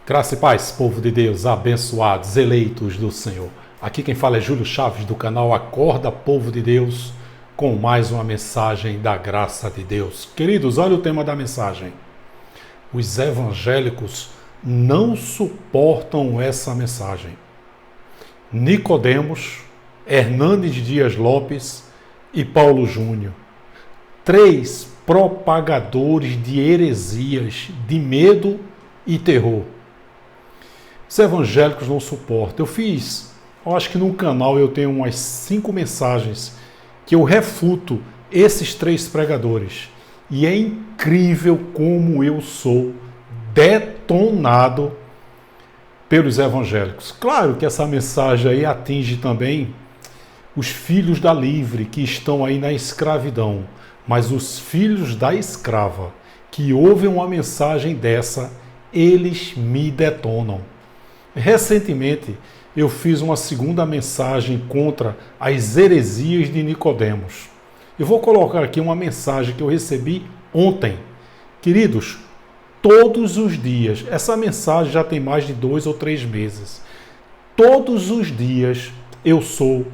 Graça e paz, povo de Deus, abençoados, eleitos do Senhor. Aqui quem fala é Júlio Chaves, do canal Acorda, Povo de Deus, com mais uma mensagem da graça de Deus. Queridos, olha o tema da mensagem. Os evangélicos não suportam essa mensagem. Nicodemos, Hernandes Dias Lopes e Paulo Júnior. 3 propagadores de heresias, de medo e terror. Os evangélicos não suportam. Eu acho que no canal eu tenho umas 5 mensagens que eu refuto esses 3 pregadores. E é incrível como eu sou detonado pelos evangélicos. Claro que essa mensagem aí atinge também os filhos da livre que estão aí na escravidão. Mas os filhos da escrava que ouvem uma mensagem dessa, eles me detonam. Recentemente, eu fiz uma segunda mensagem contra as heresias de Nicodemos. Eu vou colocar aqui uma mensagem que eu recebi ontem. Queridos, todos os dias, essa mensagem já tem mais de 2 ou 3 meses. Todos os dias eu sou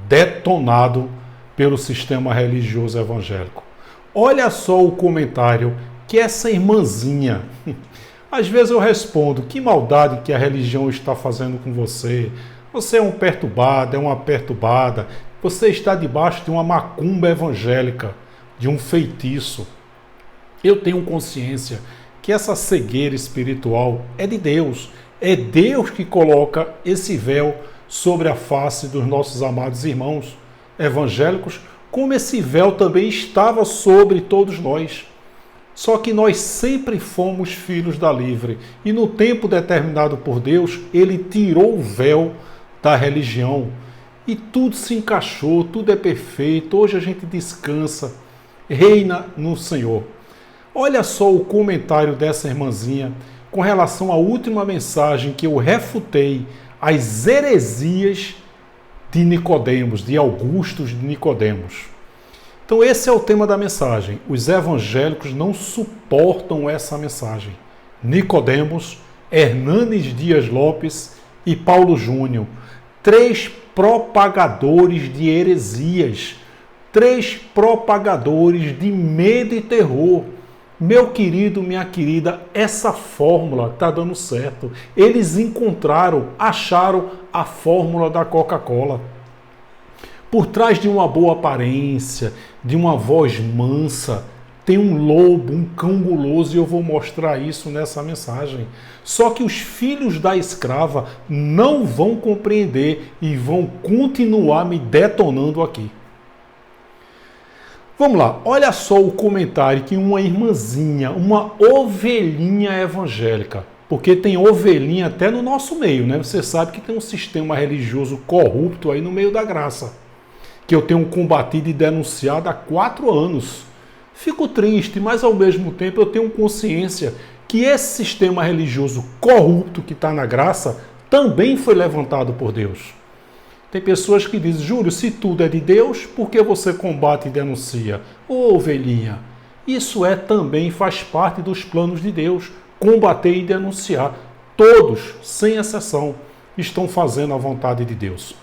detonado pelo sistema religioso evangélico. Olha só o comentário que essa irmãzinha... Às vezes eu respondo, que maldade que a religião está fazendo com você. Você é um perturbado, é uma perturbada. Você está debaixo de uma macumba evangélica, de um feitiço. Eu tenho consciência que essa cegueira espiritual é de Deus. É Deus que coloca esse véu sobre a face dos nossos amados irmãos evangélicos, como esse véu também estava sobre todos nós. Só que nós sempre fomos filhos da livre. E no tempo determinado por Deus, Ele tirou o véu da religião. E tudo se encaixou, tudo é perfeito. Hoje a gente descansa, reina no Senhor. Olha só o comentário dessa irmãzinha com relação à última mensagem que eu refutei as heresias de Nicodemos, de Augusto de Nicodemos. Então esse é o tema da mensagem. Os evangélicos não suportam essa mensagem. Nicodemos, Hernandes Dias Lopes e Paulo Júnior. 3 propagadores de heresias. 3 propagadores de medo e terror. Meu querido, minha querida, essa fórmula está dando certo. Eles acharam a fórmula da Coca-Cola. Por trás de uma boa aparência, de uma voz mansa, tem um lobo, um cão guloso, e eu vou mostrar isso nessa mensagem. Só que os filhos da escrava não vão compreender e vão continuar me detonando aqui. Vamos lá, olha só o comentário que uma irmãzinha, uma ovelhinha evangélica, porque tem ovelhinha até no nosso meio, né? Você sabe que tem um sistema religioso corrupto aí no meio da graça, que eu tenho combatido e denunciado há 4 anos. Fico triste, mas ao mesmo tempo eu tenho consciência que esse sistema religioso corrupto que está na graça também foi levantado por Deus. Tem pessoas que dizem, Júlio, se tudo é de Deus, por que você combate e denuncia? Ô ovelhinha, isso também faz parte dos planos de Deus, combater e denunciar. Todos, sem exceção, estão fazendo a vontade de Deus.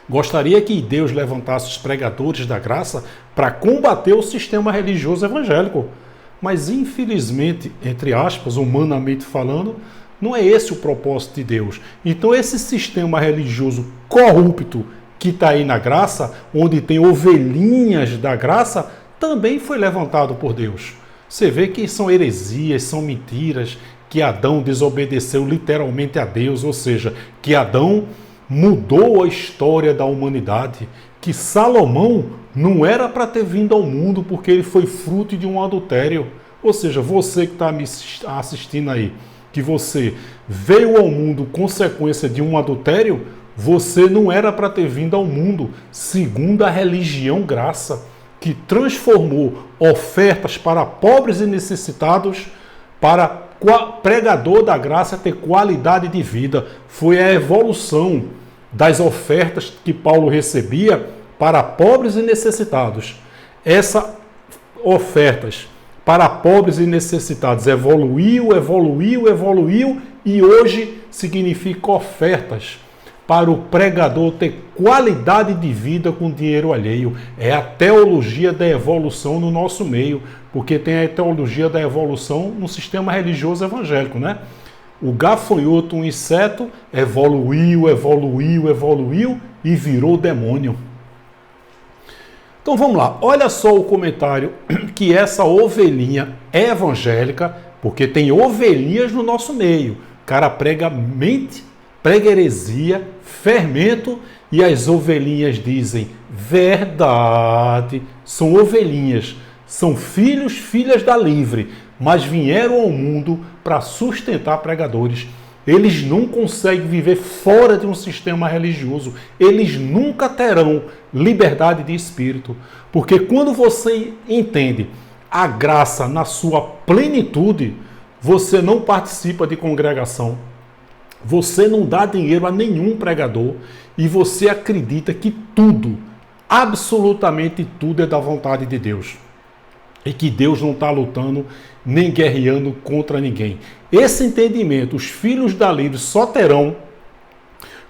Gostaria que Deus levantasse os pregadores da graça para combater o sistema religioso evangélico. Mas, infelizmente, entre aspas, humanamente falando, não é esse o propósito de Deus. Então, esse sistema religioso corrupto que está aí na graça, onde tem ovelhinhas da graça, também foi levantado por Deus. Você vê que são heresias, são mentiras, que Adão desobedeceu literalmente a Deus, ou seja, que Adão mudou a história da humanidade, que Salomão não era para ter vindo ao mundo porque ele foi fruto de um adultério. Ou seja, você que está me assistindo aí, que você veio ao mundo consequência de um adultério, você não era para ter vindo ao mundo segundo a religião graça, que transformou ofertas para pobres e necessitados para pregador da graça ter qualidade de vida. Foi a evolução das ofertas que Paulo recebia para pobres e necessitados. Essas ofertas para pobres e necessitados. Evoluiu, evoluiu, evoluiu e hoje significa ofertas para o pregador ter qualidade de vida com dinheiro alheio. É a teologia da evolução no nosso meio, porque tem a teologia da evolução no sistema religioso evangélico, né? O gafanhoto, um inseto, evoluiu, evoluiu, evoluiu e virou demônio. Então vamos lá, olha só o comentário que essa ovelhinha é evangélica, porque tem ovelhinhas no nosso meio. O cara prega mente, prega heresia, fermento, e as ovelhinhas dizem verdade. São ovelhinhas, são filhos, filhas da livre, mas vieram ao mundo para sustentar pregadores. Eles não conseguem viver fora de um sistema religioso. Eles nunca terão liberdade de espírito. Porque quando você entende a graça na sua plenitude, você não participa de congregação. Você não dá dinheiro a nenhum pregador e você acredita que tudo, absolutamente tudo é da vontade de Deus. E que Deus não está lutando nem guerreando contra ninguém. Esse entendimento os filhos da livre só terão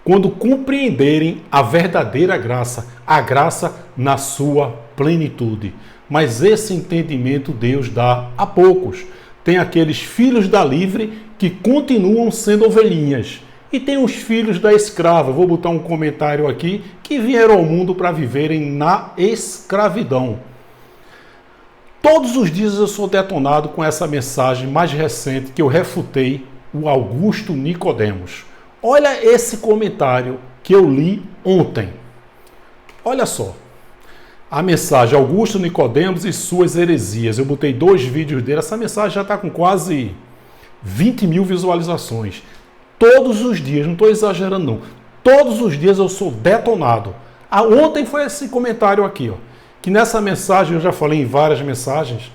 quando compreenderem a verdadeira graça, a graça na sua plenitude. Mas esse entendimento Deus dá a poucos. Tem aqueles filhos da livre que continuam sendo ovelhinhas. E tem os filhos da escrava, vou botar um comentário aqui, que vieram ao mundo para viverem na escravidão. Todos os dias eu sou detonado com essa mensagem mais recente que eu refutei o Augusto Nicodemos. Olha esse comentário que eu li ontem. Olha só. A mensagem Augusto Nicodemos e suas heresias. Eu botei 2 vídeos dele. Essa mensagem já está com quase 20 mil visualizações. Todos os dias, não estou exagerando não. Todos os dias eu sou detonado. Ontem foi esse comentário aqui, ó. Que nessa mensagem, eu já falei em várias mensagens,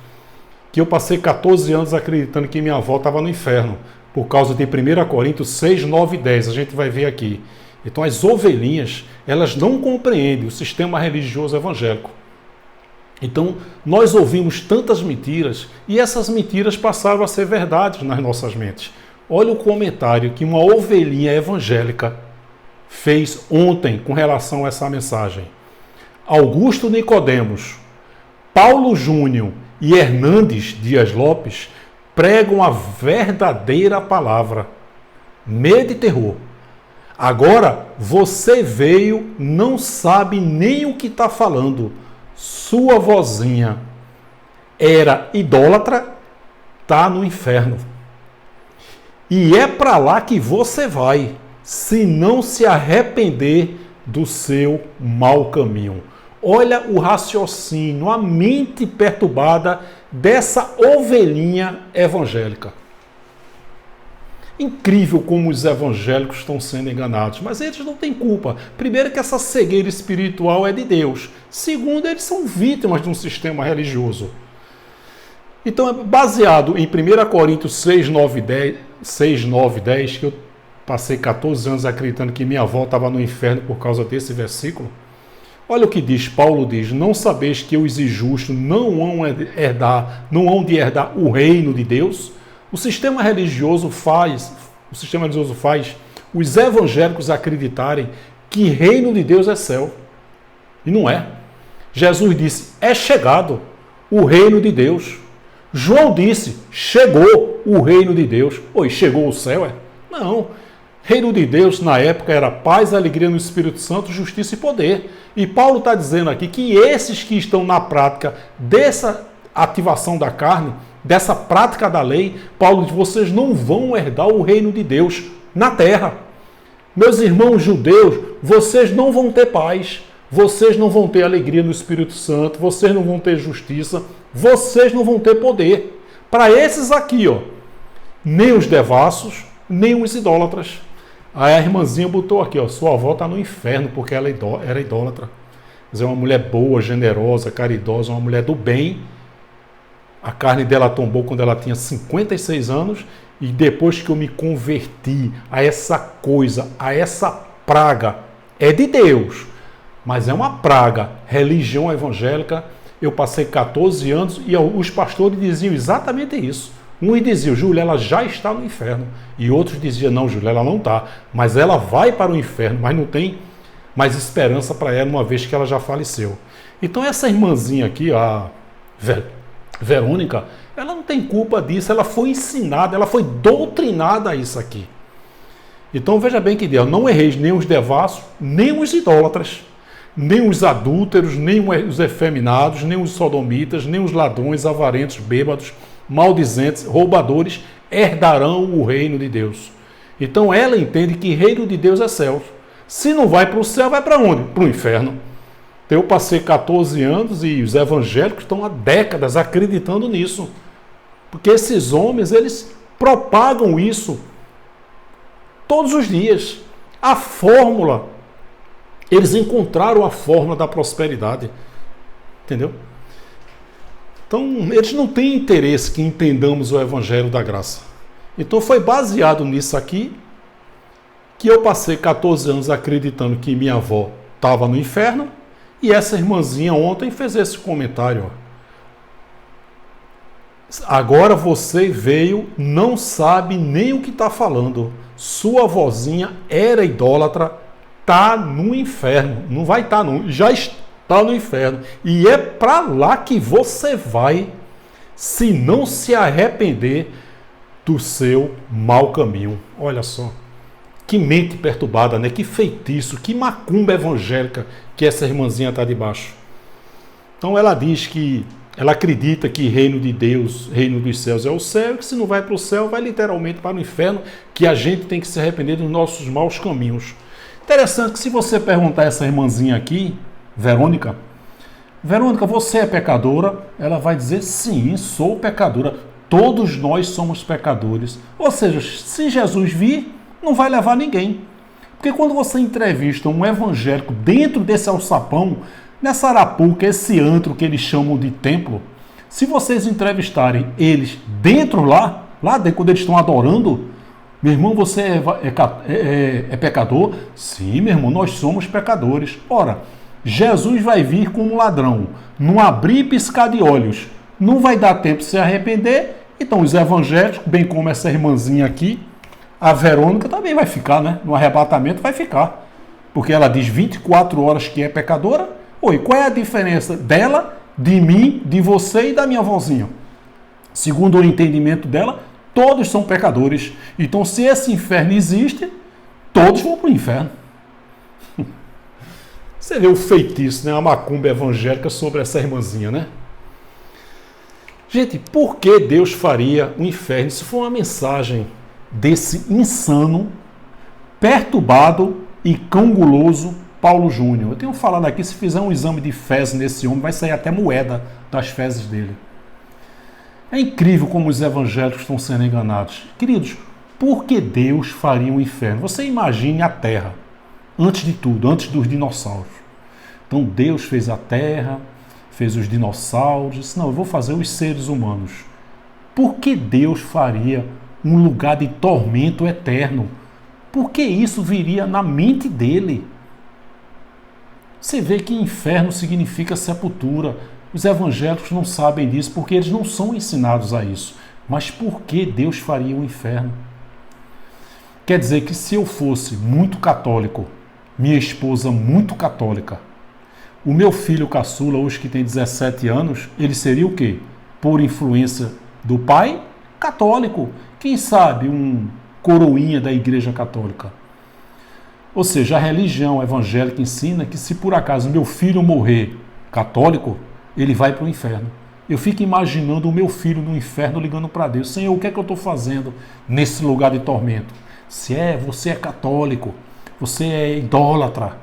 que eu passei 14 anos acreditando que minha avó estava no inferno, por causa de 1 Coríntios 6, 9 e 10, a gente vai ver aqui. Então as ovelhinhas, elas não compreendem o sistema religioso evangélico. Então nós ouvimos tantas mentiras, e essas mentiras passaram a ser verdades nas nossas mentes. Olha o comentário que uma ovelhinha evangélica fez ontem com relação a essa mensagem. Augusto Nicodemos, Paulo Júnior e Hernandes Dias Lopes pregam a verdadeira palavra, medo e terror. Agora você veio, não sabe nem o que está falando. Sua vozinha era idólatra, está no inferno. E é para lá que você vai, se não se arrepender do seu mau caminho. Olha o raciocínio, a mente perturbada dessa ovelhinha evangélica. Incrível como os evangélicos estão sendo enganados, mas eles não têm culpa. Primeiro que essa cegueira espiritual é de Deus. Segundo, eles são vítimas de um sistema religioso. Então, baseado em 1 Coríntios 6, 9 e 10, que eu passei 14 anos acreditando que minha avó estava no inferno por causa desse versículo. Olha o que diz, Paulo diz, não sabeis que os injustos não hão de herdar o reino de Deus? O sistema religioso faz os evangélicos acreditarem que reino de Deus é céu. E não é. Jesus disse, é chegado o reino de Deus. João disse, chegou o reino de Deus. Oi, chegou o céu, é? Não. Reino de Deus, na época, era paz, alegria no Espírito Santo, justiça e poder. E Paulo está dizendo aqui que esses que estão na prática dessa ativação da carne, dessa prática da lei, Paulo diz, vocês não vão herdar o reino de Deus na terra. Meus irmãos judeus, vocês não vão ter paz, vocês não vão ter alegria no Espírito Santo, vocês não vão ter justiça, vocês não vão ter poder. Para esses aqui, ó, nem os devassos, nem os idólatras. Aí a irmãzinha botou aqui, ó, sua avó está no inferno porque ela era idólatra. Quer dizer, uma mulher boa, generosa, caridosa, uma mulher do bem. A carne dela tombou quando ela tinha 56 anos e depois que eu me converti a essa coisa, a essa praga, é de Deus, mas é uma praga, religião evangélica, Eu passei 14 anos e os pastores diziam exatamente isso. Uns diziam, Júlia, ela já está no inferno. E outros diziam, não, Júlia, ela não está. Mas ela vai para o inferno, mas não tem mais esperança para ela, uma vez que ela já faleceu. Então essa irmãzinha aqui, a Verônica, ela não tem culpa disso, ela foi ensinada, ela foi doutrinada a isso aqui. Então veja bem que Deus, não erreis nem os devassos, nem os idólatras, nem os adúlteros, nem os efeminados, nem os sodomitas, nem os ladrões, avarentos, bêbados, maldizentes, roubadores, herdarão o reino de Deus. Então ela entende que reino de Deus é céu. Se não vai para o céu, vai para onde? Para o inferno. Então, eu passei 14 anos e os evangélicos estão há décadas acreditando nisso. Porque esses homens, eles propagam isso todos os dias. A fórmula, eles encontraram a fórmula da prosperidade. Entendeu? Então, eles não têm interesse que entendamos o evangelho da graça. Então, foi baseado nisso aqui que eu passei 14 anos acreditando que minha avó estava no inferno, e essa irmãzinha ontem fez esse comentário. Ó. Agora você veio, não sabe nem o que está falando. Sua vozinha era idólatra, está no inferno. Não vai estar, não. Já está no inferno. E é para lá que você vai, se não se arrepender do seu mau caminho. Olha só. Que mente perturbada, né? Que feitiço, que macumba evangélica que essa irmãzinha está debaixo. Então ela diz que ela acredita que reino de Deus, reino dos céus é o céu, e que se não vai para o céu, vai literalmente para o inferno, que a gente tem que se arrepender dos nossos maus caminhos. Interessante que se você perguntar a essa irmãzinha aqui, Verônica, você é pecadora? Ela vai dizer, sim, sou pecadora. Todos nós somos pecadores. Ou seja, se Jesus vir, não vai levar ninguém. Porque quando você entrevista um evangélico dentro desse alçapão, nessa arapuca, esse antro que eles chamam de templo, se vocês entrevistarem eles dentro lá dentro, quando eles estão adorando, meu irmão, você é pecador? Sim, meu irmão, nós somos pecadores. Ora, Jesus vai vir como ladrão, não abrir e piscar de olhos, não vai dar tempo de se arrepender. Então os evangélicos, bem como essa irmãzinha aqui, a Verônica também vai ficar, né? No arrebatamento vai ficar. Porque ela diz 24 horas que é pecadora. Oi, qual é a diferença dela, de mim, de você e da minha avózinha? Segundo o entendimento dela, todos são pecadores. Então, se esse inferno existe, todos vão para o inferno. Você vê o feitiço, né? A macumba evangélica sobre essa irmãzinha, né? Gente, por que Deus faria o inferno? Isso foi uma mensagem desse insano, perturbado e canguloso Paulo Júnior. Eu tenho falado aqui, se fizer um exame de fezes nesse homem, vai sair até moeda das fezes dele. É incrível como os evangélicos estão sendo enganados. Queridos, por que Deus faria um inferno? Você imagine a Terra, antes de tudo, antes dos dinossauros. Então Deus fez a Terra, fez os dinossauros, disse, não, eu vou fazer os seres humanos. Por que Deus faria um lugar de tormento eterno? Por que isso viria na mente dele? Você vê que inferno significa sepultura. Os evangélicos não sabem disso porque eles não são ensinados a isso. Mas por que Deus faria um inferno? Quer dizer que se eu fosse muito católico, minha esposa muito católica, o meu filho caçula, hoje que tem 17 anos, ele seria o quê? Por influência do pai? Católico. Quem sabe um coroinha da Igreja Católica. Ou seja, a religião evangélica ensina que se por acaso meu filho morrer católico, ele vai para o inferno. Eu fico imaginando o meu filho no inferno ligando para Deus. Senhor, o que é que eu estou fazendo nesse lugar de tormento? Você é católico, você é idólatra.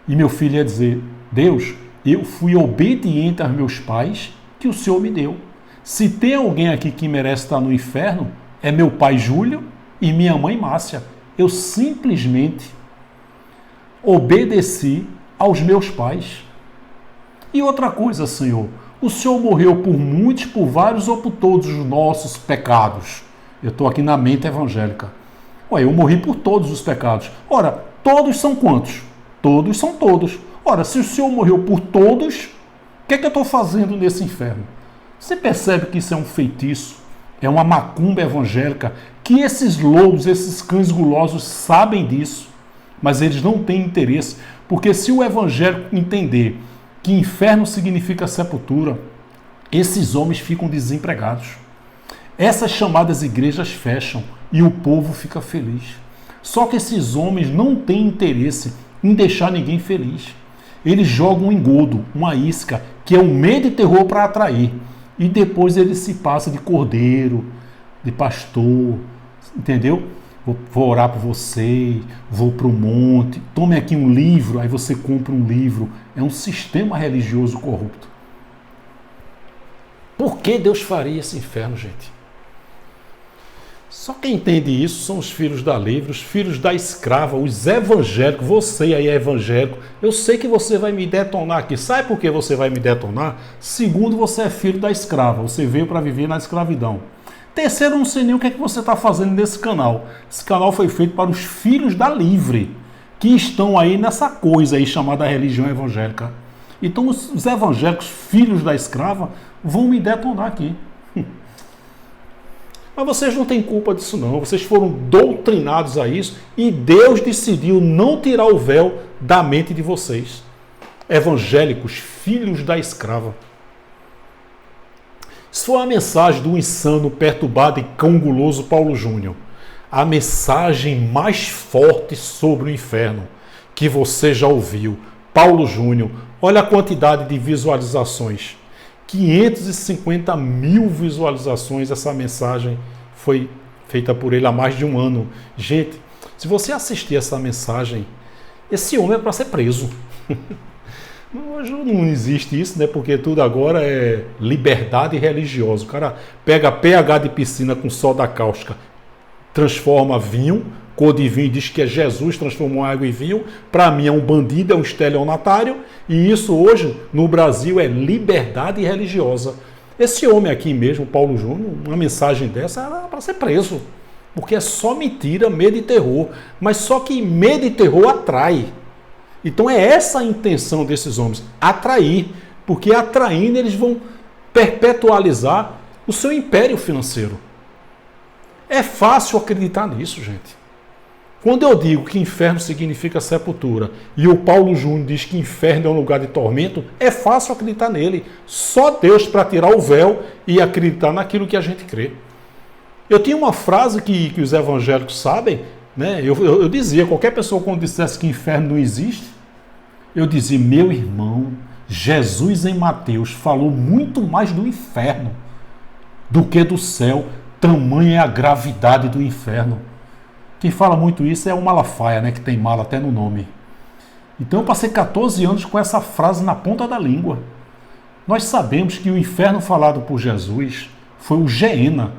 E meu filho ia dizer, Deus, eu fui obediente aos meus pais que o Senhor me deu. Se tem alguém aqui que merece estar no inferno, é meu pai Júlio e minha mãe Márcia. Eu simplesmente obedeci aos meus pais. E outra coisa, Senhor, o Senhor morreu por muitos, por vários ou por todos os nossos pecados? Eu estou aqui na mente evangélica. Ué, eu morri por todos os pecados. Ora, todos são quantos? Todos são todos. Ora, se o Senhor morreu por todos, O que é que eu estou fazendo nesse inferno? Você percebe que isso é um feitiço, é uma macumba evangélica, que esses lobos, esses cães gulosos sabem disso, mas eles não têm interesse, porque se o evangélico entender que inferno significa sepultura, esses homens ficam desempregados. Essas chamadas igrejas fecham e o povo fica feliz. Só que esses homens não têm interesse em deixar ninguém feliz. Eles jogam um engodo, uma isca, que é o medo e terror para atrair. E depois ele se passa de cordeiro, de pastor, entendeu? Vou orar por você, vou para o monte, tome aqui um livro, aí você compra um livro. É um sistema religioso corrupto. Por que Deus faria esse inferno, gente? Só quem entende isso são os filhos da livre, os filhos da escrava, os evangélicos. Você aí é evangélico. Eu sei que você vai me detonar aqui. Sabe por que você vai me detonar? Segundo, você é filho da escrava. Você veio para viver na escravidão. Terceiro, eu não sei nem o que é que você está fazendo nesse canal. Esse canal foi feito para os filhos da livre, que estão aí nessa coisa aí chamada religião evangélica. Então os evangélicos, filhos da escrava, vão me detonar aqui. Mas vocês não têm culpa disso não, vocês foram doutrinados a isso e Deus decidiu não tirar o véu da mente de vocês. Evangélicos, filhos da escrava. Isso foi a mensagem do insano, perturbado e cão guloso Paulo Júnior. A mensagem mais forte sobre o inferno que você já ouviu. Paulo Júnior, olha a quantidade de visualizações. 550 mil visualizações, essa mensagem foi feita por ele há mais de um ano. Gente, se você assistir essa mensagem, esse homem é para ser preso. Hoje não existe isso, né? Porque tudo agora é liberdade religiosa. O cara pega pH de piscina com soda cáustica, transforma vinho, cor de vinho, diz que é Jesus, transformou água em vinho. Para mim é um bandido, é um estelionatário. E isso hoje, no Brasil, é liberdade religiosa. Esse homem aqui mesmo, Paulo Júnior, uma mensagem dessa era para ser preso. Porque é só mentira, medo e terror. Mas só que medo e terror atrai. Então é essa a intenção desses homens, atrair. Porque atraindo eles vão perpetualizar o seu império financeiro. É fácil acreditar nisso, gente. Quando eu digo que inferno significa sepultura e o Paulo Júnior diz que inferno é um lugar de tormento, é fácil acreditar nele. Só Deus para tirar o véu e acreditar naquilo que a gente crê. Eu tinha uma frase que os evangélicos sabem, né? Eu dizia, qualquer pessoa quando dissesse que inferno não existe, eu dizia, meu irmão, Jesus em Mateus falou muito mais do inferno do que do céu. Tamanha é a gravidade do inferno. Quem fala muito isso é o Malafaia, né, que tem mala até no nome. Então eu passei 14 anos com essa frase na ponta da língua. Nós sabemos que o inferno falado por Jesus foi o Geena.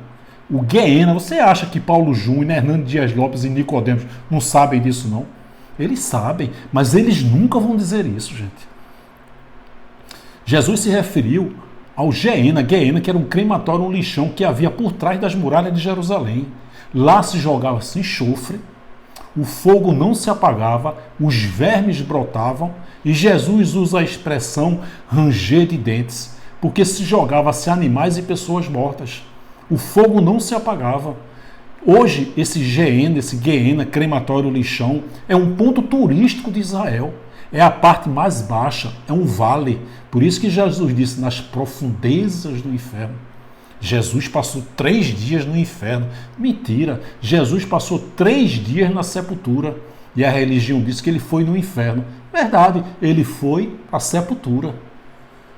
O Geena, você acha que Paulo Júnior, Hernando Dias Lopes e Nicodemos não sabem disso não? Eles sabem, mas eles nunca vão dizer isso, gente. Jesus se referiu ao Geena, que era um crematório, um lixão que havia por trás das muralhas de Jerusalém. Lá se jogava-se enxofre, o fogo não se apagava, os vermes brotavam, e Jesus usa a expressão ranger de dentes, porque se jogava-se animais e pessoas mortas. O fogo não se apagava. Hoje, esse Geena, crematório lixão, é um ponto turístico de Israel. É a parte mais baixa, é um vale. Por isso que Jesus disse, nas profundezas do inferno. Jesus passou 3 dias no inferno. Mentira, Jesus passou 3 dias na sepultura. E a religião diz que ele foi no inferno. Verdade, ele foi à sepultura.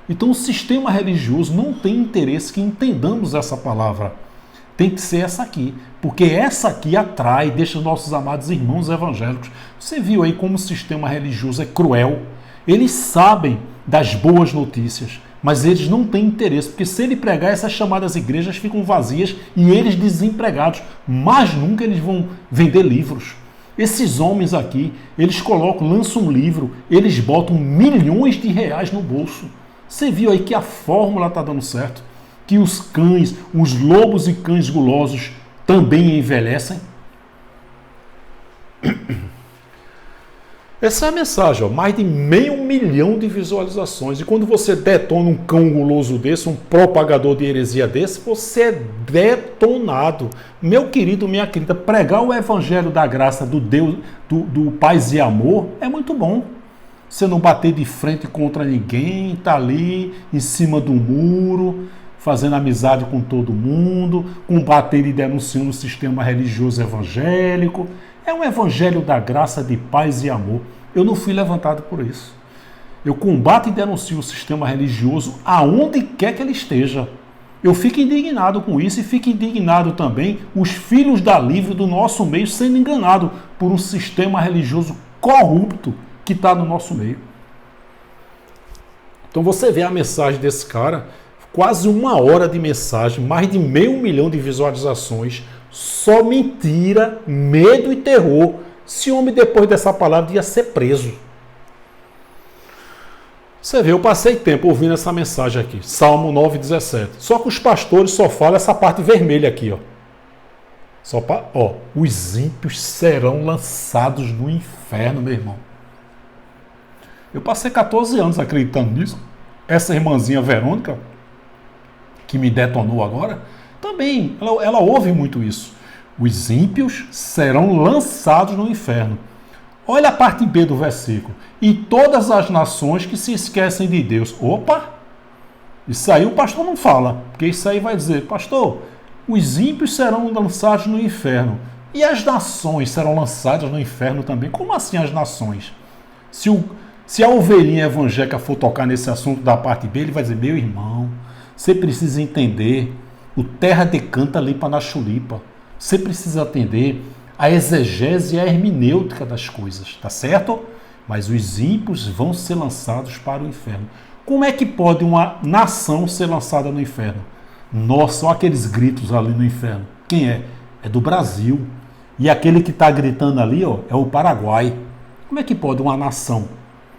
Então o sistema religioso não tem interesse que entendamos essa palavra. Tem que ser essa aqui, porque essa aqui atrai, deixa os nossos amados irmãos evangélicos. Você viu aí como o sistema religioso é cruel? Eles sabem das boas notícias, mas eles não têm interesse, porque se ele pregar, essas chamadas igrejas ficam vazias e eles desempregados. Mas nunca eles vão vender livros. Esses homens aqui, eles lançam um livro, eles botam milhões de reais no bolso. Você viu aí que a fórmula está dando certo? Que os cães, os lobos e cães gulosos também envelhecem? Essa é a mensagem, ó, mais de 500 mil de visualizações. E quando você detona um cão guloso desse, um propagador de heresia desse, você é detonado. Meu querido, minha querida, pregar o evangelho da graça do Deus, do paz e amor, é muito bom. Você não bater de frente contra ninguém, tá ali em cima do muro, fazendo amizade com todo mundo, combatendo e denunciando o sistema religioso evangélico. É um evangelho da graça, de paz e amor. Eu não fui levantado por isso. Eu combato e denuncio o sistema religioso aonde quer que ele esteja. Eu fico indignado com isso e fico indignado também os filhos da livre do nosso meio sendo enganados por um sistema religioso corrupto que está no nosso meio. Então você vê a mensagem desse cara, quase 1 hora de mensagem, mais de 500 mil de visualizações, só mentira, medo e terror. Esse homem, depois dessa palavra, ia ser preso. Você vê, eu passei tempo ouvindo essa mensagem aqui, Salmo 9,17. Só que os pastores só falam essa parte vermelha aqui, ó. Os ímpios serão lançados no inferno, meu irmão. Eu passei 14 anos acreditando nisso. Essa irmãzinha Verônica, que me detonou agora, também, ela ouve muito isso. Os ímpios serão lançados no inferno. Olha a parte B do versículo. E todas as nações que se esquecem de Deus. Opa! Isso aí o pastor não fala, porque isso aí vai dizer, pastor, os ímpios serão lançados no inferno. E as nações serão lançadas no inferno também. Como assim as nações? Se a ovelhinha evangélica for tocar nesse assunto da parte B, ele vai dizer, meu irmão, você precisa entender, o terra decanta limpa na chulipa. Você precisa atender a exegese e a hermenêutica das coisas, tá certo? Mas os ímpios vão ser lançados para o inferno. Como é que pode uma nação ser lançada no inferno? Nossa, olha aqueles gritos ali no inferno. Quem é? É do Brasil. E aquele que está gritando ali, ó, é o Paraguai. Como é que pode uma nação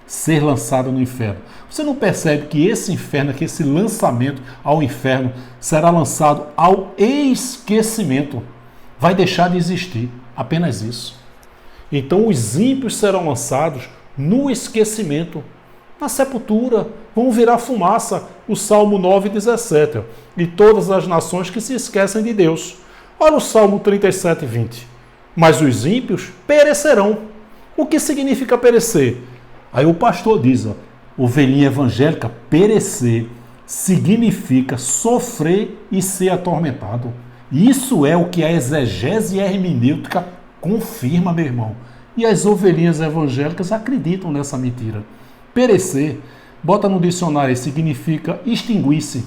ser lançada no inferno? Você não percebe que esse inferno, que esse lançamento ao inferno será lançado ao esquecimento? Vai deixar de existir, apenas isso. Então os ímpios serão lançados no esquecimento, na sepultura, vão virar fumaça, o Salmo 9,17. E todas as nações que se esquecem de Deus. Olha o Salmo 37,20. Mas os ímpios perecerão. O que significa perecer? Aí o pastor diz, ó, ovelhinha evangélica, perecer significa sofrer e ser atormentado. Isso é o que a exegese e a hermenêutica confirma, meu irmão. E as ovelhinhas evangélicas acreditam nessa mentira. Perecer, bota no dicionário, significa extinguir-se,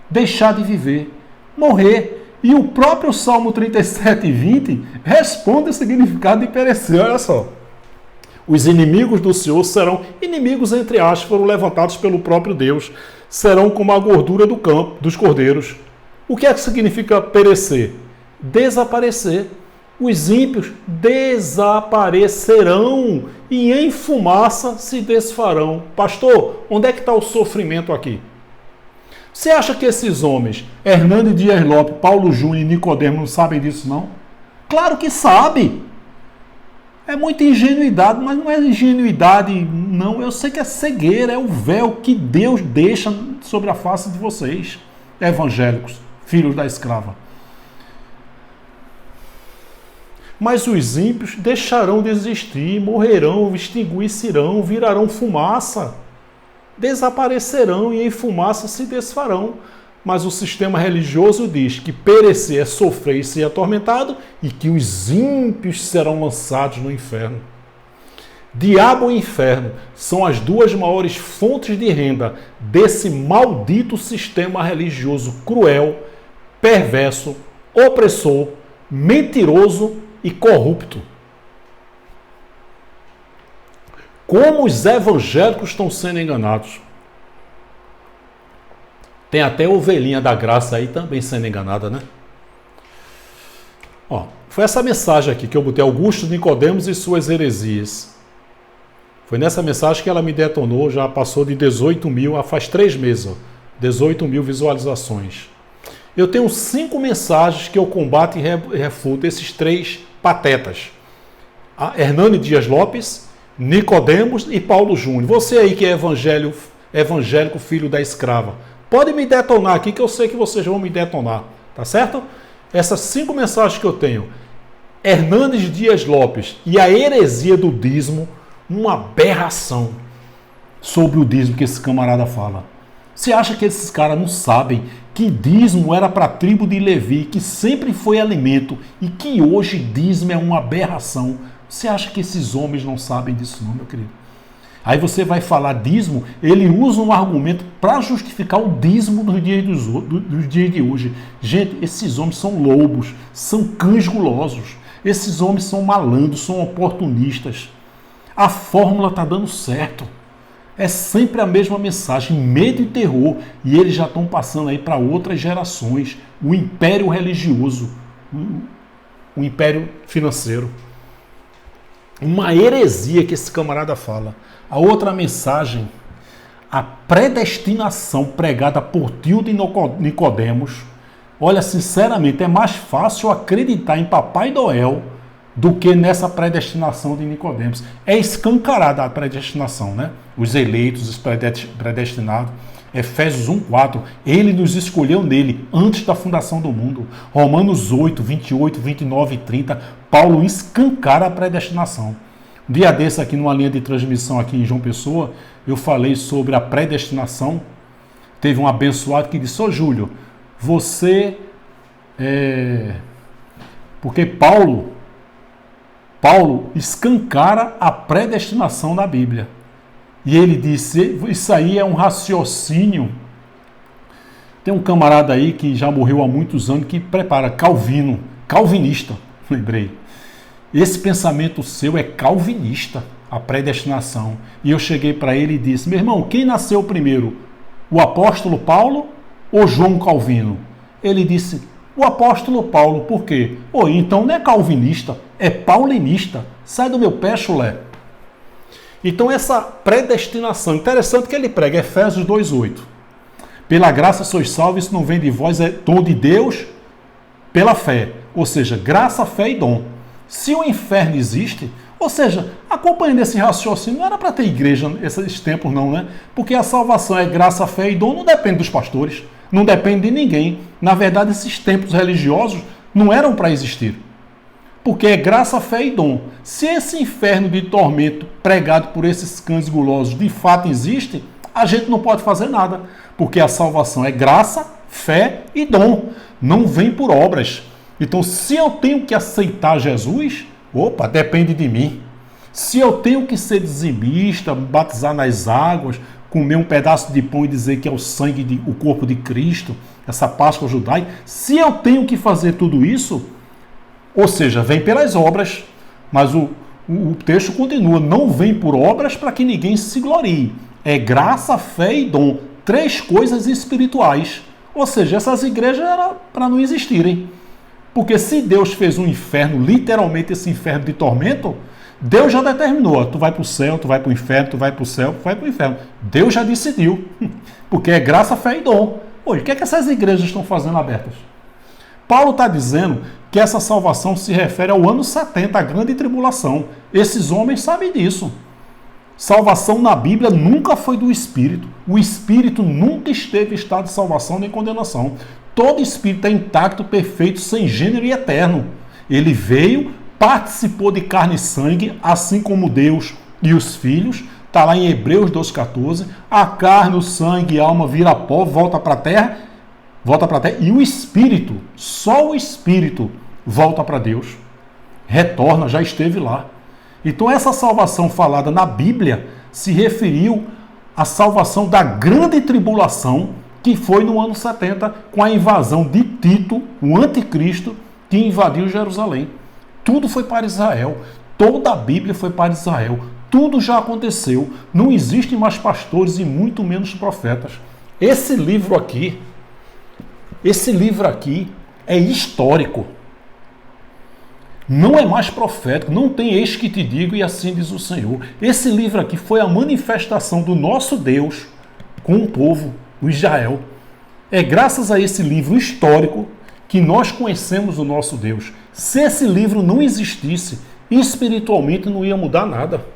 deixar de viver, morrer. E o próprio Salmo 37,20 responde o significado de perecer. Olha só. Os inimigos do Senhor serão inimigos, entre aspas, foram levantados pelo próprio Deus. Serão como a gordura do campo, dos cordeiros. O que é que significa perecer? Desaparecer. Os ímpios desaparecerão e em fumaça se desfarão. Pastor, onde é que está o sofrimento aqui? Você acha que esses homens, Hernando Dias Lopes, Paulo Júnior e Nicodemo, não sabem disso, não? Claro que sabe. É muita ingenuidade, mas não é ingenuidade, não. Eu sei que é cegueira, é o véu que Deus deixa sobre a face de vocês, evangélicos, filhos da escrava. Mas os ímpios deixarão de existir, morrerão, extinguir-se-irão, virarão fumaça, desaparecerão e em fumaça se desfarão. Mas o sistema religioso diz que perecer é sofrer e ser atormentado e que os ímpios serão lançados no inferno. Diabo e inferno são as duas maiores fontes de renda desse maldito sistema religioso cruel, perverso, opressor, mentiroso e corrupto. Como os evangélicos estão sendo enganados. Tem até a ovelhinha da graça aí também sendo enganada, né? Ó, foi essa mensagem aqui que eu botei, Augusto Nicodemos e suas heresias. Foi nessa mensagem que ela me detonou, já passou de 18 mil, faz 3 meses, ó, 18 mil visualizações. Eu tenho 5 mensagens que eu combato e refuto esses 3 patetas. A Hernando Dias Lopes, Nicodemos e Paulo Júnior. Você aí que é evangélico, filho da escrava, pode me detonar aqui que eu sei que vocês vão me detonar, tá certo? Essas 5 mensagens que eu tenho. Hernandes Dias Lopes e a heresia do dízimo, uma aberração sobre o dízimo que esse camarada fala. Você acha que esses caras não sabem que dízimo era para a tribo de Levi, que sempre foi alimento e que hoje dízimo é uma aberração? Você acha que esses homens não sabem disso não, meu querido? Aí você vai falar dízimo, ele usa um argumento para justificar o dízimo dos dias de hoje. Gente, esses homens são lobos, são cães gulosos. Esses homens são malandros, são oportunistas. A fórmula está dando certo. É sempre a mesma mensagem, medo e terror. E eles já estão passando aí para outras gerações. O império religioso, o império financeiro. Uma heresia que esse camarada fala. A outra mensagem, a predestinação pregada por Tilde e Nicodemos. Olha, sinceramente, é mais fácil acreditar em Papai Noel do que nessa predestinação de Nicodemos. É escancarada a predestinação, né? Os eleitos, os predestinados. Efésios 1:4, ele nos escolheu nele, antes da fundação do mundo. Romanos 8, 28, 29 e 30, Paulo escancara a predestinação. Um dia desse aqui, numa linha de transmissão aqui em João Pessoa, eu falei sobre a predestinação. Teve um abençoado que disse, Júlio, você... Porque Paulo escancara a predestinação na Bíblia. E ele disse, isso aí é um raciocínio. Tem um camarada aí que já morreu há muitos anos que prepara, calvinista, lembrei. Esse pensamento seu é calvinista, a predestinação. E eu cheguei para ele e disse, meu irmão, quem nasceu primeiro? O apóstolo Paulo ou João Calvino? Ele disse, o apóstolo Paulo. Por quê? Então não é calvinista, é paulinista. Sai do meu pé, chulé. Então essa predestinação, interessante que ele prega, Efésios 2:8. Pela graça sois salvos, isso não vem de vós, é dom de Deus pela fé. Ou seja, graça, fé e dom. Se o inferno existe, ou seja, acompanhando esse raciocínio, não era para ter igreja nesses tempos não, né? Porque a salvação é graça, fé e dom, não depende dos pastores, não depende de ninguém. Na verdade, esses templos religiosos não eram para existir. Porque é graça, fé e dom. Se esse inferno de tormento pregado por esses cães gulosos de fato existe, a gente não pode fazer nada. Porque a salvação é graça, fé e dom. Não vem por obras. Então, se eu tenho que aceitar Jesus, depende de mim. Se eu tenho que ser dizimista, batizar nas águas, comer um pedaço de pão e dizer que é o sangue, o corpo de Cristo, essa Páscoa judaica, se eu tenho que fazer tudo isso, ou seja, vem pelas obras, mas o texto continua, não vem por obras para que ninguém se glorie. É graça, fé e dom, 3 coisas espirituais. Ou seja, essas igrejas eram para não existirem. Porque se Deus fez um inferno, literalmente esse inferno de tormento, Deus já determinou, tu vai para o céu, tu vai para o inferno, tu vai para o céu, tu vai para o inferno. Deus já decidiu, porque é graça, fé e dom. O que é que essas igrejas estão fazendo abertas? Paulo está dizendo que essa salvação se refere ao ano 70, a grande tribulação. Esses homens sabem disso. Salvação na Bíblia nunca foi do Espírito. O Espírito nunca esteve em estado de salvação nem condenação. Todo Espírito é intacto, perfeito, sem gênero e eterno. Ele veio, participou de carne e sangue, assim como Deus e os filhos. Está lá em Hebreus 2,14. A carne, o sangue e a alma vira pó, volta para a terra. E o Espírito, só o Espírito, volta para Deus. Retorna, já esteve lá. Então essa salvação falada na Bíblia se referiu à salvação da grande tribulação que foi no ano 70 com a invasão de Tito, o anticristo, que invadiu Jerusalém. Tudo foi para Israel. Toda a Bíblia foi para Israel. Tudo já aconteceu. Não existem mais pastores e muito menos profetas. Esse livro aqui é histórico. Não é mais profético, não tem eis que te digo e assim diz o Senhor. Esse livro aqui foi a manifestação do nosso Deus com o povo, o Israel. É graças a esse livro histórico que nós conhecemos o nosso Deus. Se esse livro não existisse, espiritualmente não ia mudar nada.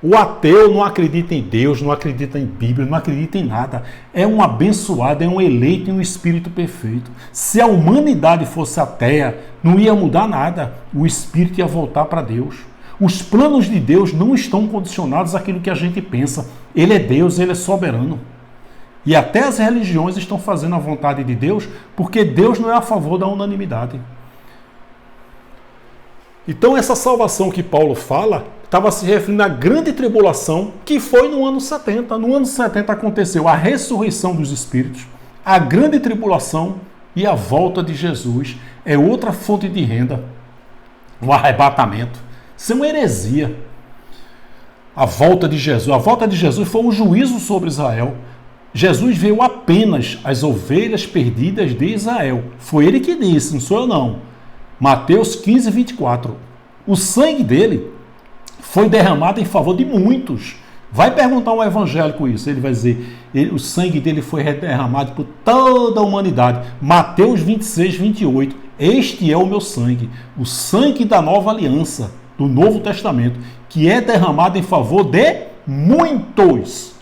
O ateu não acredita em Deus, não acredita em Bíblia, não acredita em nada. É um abençoado, é um eleito em um espírito perfeito. Se a humanidade fosse ateia, não ia mudar nada. O espírito ia voltar para Deus. Os planos de Deus não estão condicionados àquilo que a gente pensa. Ele é Deus, ele é soberano. E até as religiões estão fazendo a vontade de Deus, porque Deus não é a favor da unanimidade. Então essa salvação que Paulo fala estava se referindo à grande tribulação que foi no ano 70. No ano 70 aconteceu a ressurreição dos espíritos, a grande tribulação e a volta de Jesus. É outra fonte de renda, o arrebatamento. Isso é uma heresia. A volta de Jesus. A volta de Jesus foi um juízo sobre Israel. Jesus veio apenas as ovelhas perdidas de Israel. Foi ele que disse, não sou eu não. Mateus 15, 24. O sangue dele foi derramado em favor de muitos. Vai perguntar um evangélico isso. Ele vai dizer, o sangue dele foi derramado por toda a humanidade. Mateus 26, 28. Este é o meu sangue. O sangue da nova aliança, do Novo Testamento, que é derramado em favor de muitos.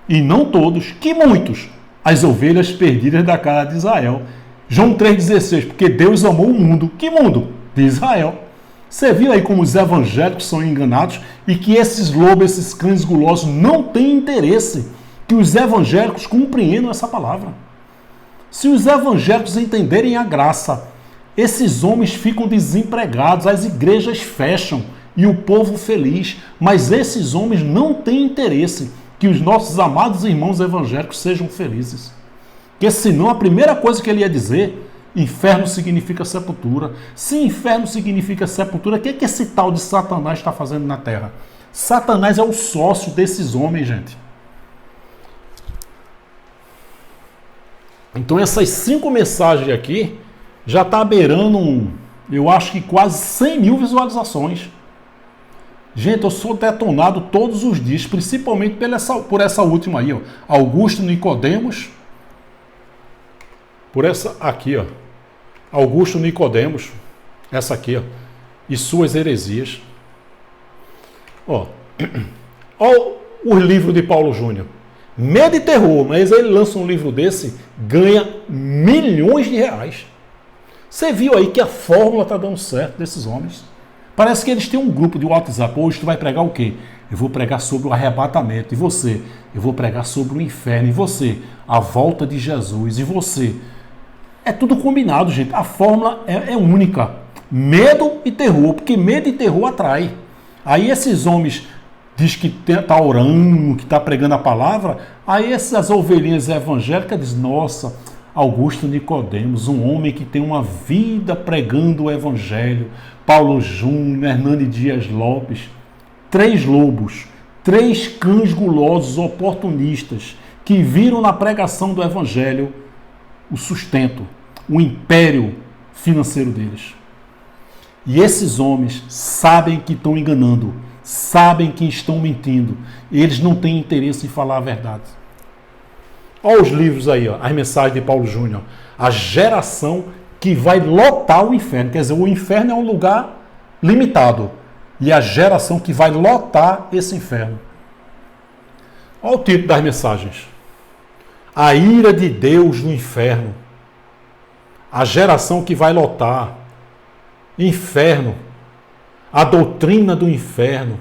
E não todos, que muitos. As ovelhas perdidas da casa de Israel. João 3,16, porque Deus amou o mundo. Que mundo? De Israel. Você viu aí como os evangélicos são enganados e que esses lobos, esses cães gulosos não têm interesse que os evangélicos compreendam essa palavra. Se os evangélicos entenderem a graça, esses homens ficam desempregados, as igrejas fecham e o povo feliz. Mas esses homens não têm interesse que os nossos amados irmãos evangélicos sejam felizes. Porque senão a primeira coisa que ele ia dizer, inferno significa sepultura. Se inferno significa sepultura, o que esse tal de Satanás está fazendo na terra? Satanás é o sócio desses homens, gente. Então essas 5 mensagens aqui já está beirando, eu acho que quase 100 mil visualizações. Gente, eu sou detonado todos os dias, principalmente por essa última aí, ó. Augusto Nicodemos. Por essa aqui, ó. Augusto Nicodemos. Essa aqui, ó. E suas heresias. Ó. Ó o livro de Paulo Júnior. Medo e terror, mas ele lança um livro desse, ganha milhões de reais. Você viu aí que a fórmula está dando certo desses homens. Parece que eles têm um grupo de WhatsApp. Hoje tu vai pregar o quê? Eu vou pregar sobre o arrebatamento. E você? Eu vou pregar sobre o inferno. E você? A volta de Jesus. E você? É tudo combinado, gente. A fórmula é única. Medo e terror. Porque medo e terror atrai. Aí esses homens diz que está orando, que está pregando a palavra. Aí essas ovelhinhas evangélicas dizem, nossa, Augusto Nicodemos, um homem que tem uma vida pregando o evangelho. Paulo Júnior, Hernani Dias Lopes, 3 lobos, 3 cães gulosos oportunistas que viram na pregação do evangelho o sustento, o império financeiro deles. E esses homens sabem que estão enganando, sabem que estão mentindo, eles não têm interesse em falar a verdade. Olha os livros aí, ó, as mensagens de Paulo Júnior, a geração que vai lotar o inferno. Quer dizer, o inferno é um lugar limitado. E a geração que vai lotar esse inferno. Olha o título das mensagens. A ira de Deus no inferno. A geração que vai lotar. Inferno. A doutrina do inferno.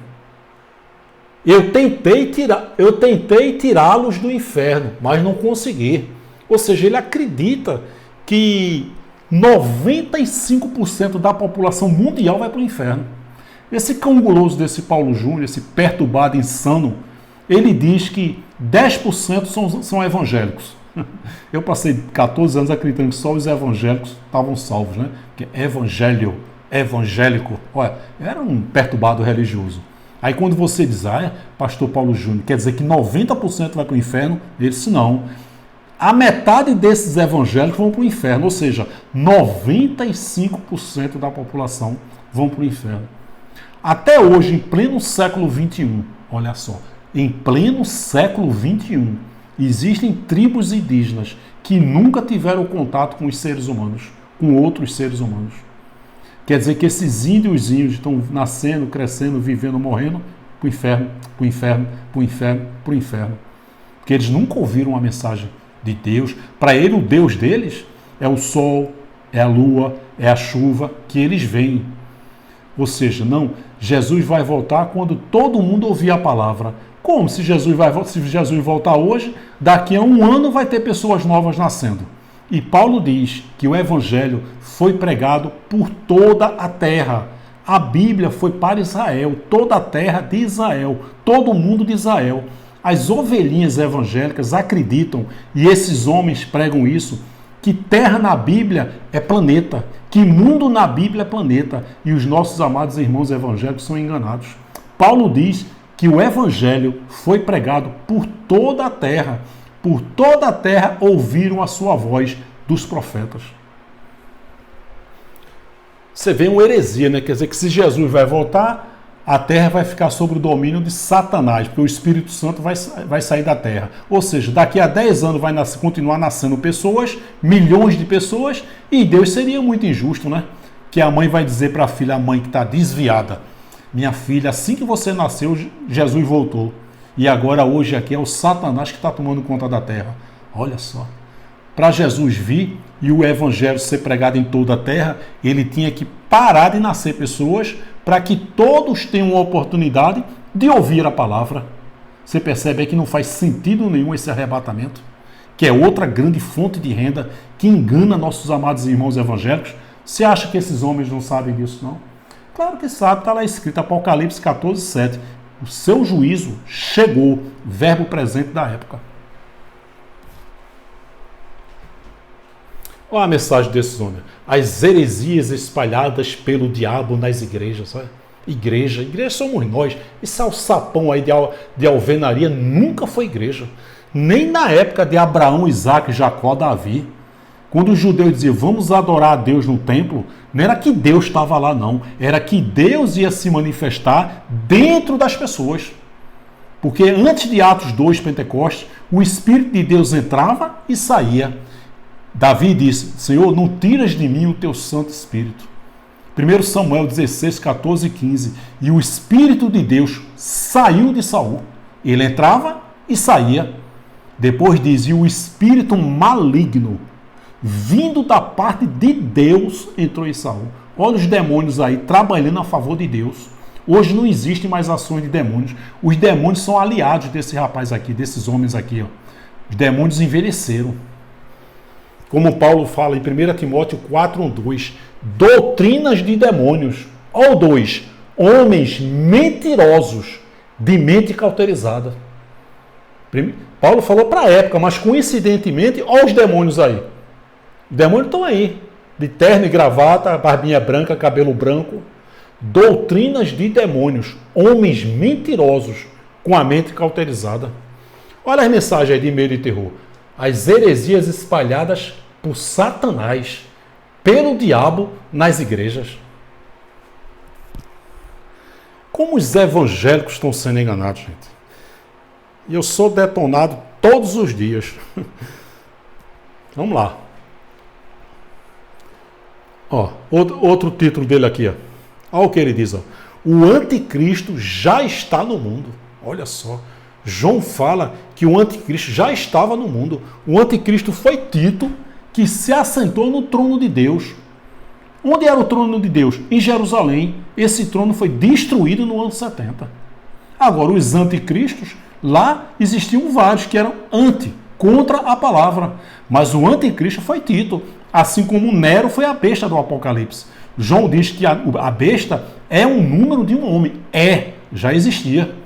Eu tentei tirá-los do inferno, mas não consegui. Ou seja, ele acredita que 95% da população mundial vai para o inferno. Esse cão guloso desse Paulo Júnior, esse perturbado, insano, ele diz que 10% são evangélicos. Eu passei 14 anos acreditando que só os evangélicos estavam salvos, né? Porque evangélico, olha, era um perturbado religioso. Aí quando você diz, pastor Paulo Júnior, quer dizer que 90% vai para o inferno? Ele disse, não. A metade desses evangélicos vão para o inferno, ou seja, 95% da população vão para o inferno. Até hoje, em pleno século XXI, olha só, em pleno século XXI, existem tribos indígenas que nunca tiveram contato com os seres humanos, com outros seres humanos. Quer dizer que esses índiozinhos estão nascendo, crescendo, vivendo, morrendo, para o inferno, para o inferno, para o inferno, para o inferno. Porque eles nunca ouviram a mensagem de Deus. Para ele, o Deus deles é o sol, é a lua, é a chuva que eles veem. Ou seja, não, Jesus vai voltar quando todo mundo ouvir a palavra. Como? Se Jesus voltar hoje, daqui a um ano vai ter pessoas novas nascendo. E Paulo diz que o evangelho foi pregado por toda a terra. A Bíblia foi para Israel, toda a terra de Israel, todo mundo de Israel. As ovelhinhas evangélicas acreditam, e esses homens pregam isso, que terra na Bíblia é planeta, que mundo na Bíblia é planeta, e os nossos amados irmãos evangélicos são enganados. Paulo diz que o evangelho foi pregado por toda a terra ouviram a sua voz dos profetas. Você vê uma heresia, né? Quer dizer que se Jesus vai voltar, a terra vai ficar sob o domínio de Satanás, porque o Espírito Santo vai sair da terra. Ou seja, daqui a 10 anos vai continuar nascendo pessoas, milhões de pessoas, e Deus seria muito injusto, né? Que a mãe vai dizer para a filha, a mãe que está desviada, minha filha, assim que você nasceu, Jesus voltou. E agora, hoje aqui, é o Satanás que está tomando conta da terra. Olha só. Para Jesus vir e o evangelho ser pregado em toda a terra, ele tinha que parar de nascer pessoas para que todos tenham a oportunidade de ouvir a palavra. Você percebe aí que não faz sentido nenhum esse arrebatamento, que é outra grande fonte de renda que engana nossos amados irmãos evangélicos. Você acha que esses homens não sabem disso, não? Claro que sabe, está lá escrito, Apocalipse 14, 7. O seu juízo chegou, verbo presente da época. Olha a mensagem desses homens. As heresias espalhadas pelo diabo nas igrejas. Sabe? Igreja somos nós. Esse alçapão aí de alvenaria nunca foi igreja. Nem na época de Abraão, Isaac, Jacó, Davi. Quando os judeus diziam, vamos adorar a Deus no templo, não era que Deus estava lá, não. Era que Deus ia se manifestar dentro das pessoas. Porque antes de Atos 2, Pentecostes, o Espírito de Deus entrava e saía. Davi disse, Senhor, não tiras de mim o teu Santo Espírito. 1 Samuel 16, 14 e 15. E o Espírito de Deus saiu de Saul. Ele entrava e saía. Depois diz, e o Espírito maligno, vindo da parte de Deus, entrou em Saul. Olha os demônios aí, trabalhando a favor de Deus. Hoje não existe mais ações de demônios. Os demônios são aliados desse rapaz aqui, desses homens aqui. Ó. Os demônios envelheceram. Como Paulo fala em 1 Timóteo 4:2, doutrinas de demônios. Ou 2, homens mentirosos, de mente cauterizada. Paulo falou para a época, mas coincidentemente, olha os demônios aí. Os demônios estão aí, de terno e gravata, barbinha branca, cabelo branco. Doutrinas de demônios, homens mentirosos, com a mente cauterizada. Olha as mensagens aí de medo e terror. As heresias espalhadas por Satanás, pelo diabo nas igrejas. Como os evangélicos estão sendo enganados, gente. E eu sou detonado todos os dias. Vamos lá. Ó, outro título dele aqui. Ó. Olha o que ele diz. Ó. O anticristo já está no mundo. Olha só. João fala que o anticristo já estava no mundo. O anticristo foi Tito, que se assentou no trono de Deus. Onde era o trono de Deus? Em Jerusalém. Esse trono foi destruído no ano 70. Agora, os anticristos, lá existiam vários que eram contra a palavra. Mas o anticristo foi Tito, assim como Nero foi a besta do Apocalipse. João diz que a besta é um número de um homem. Já existia.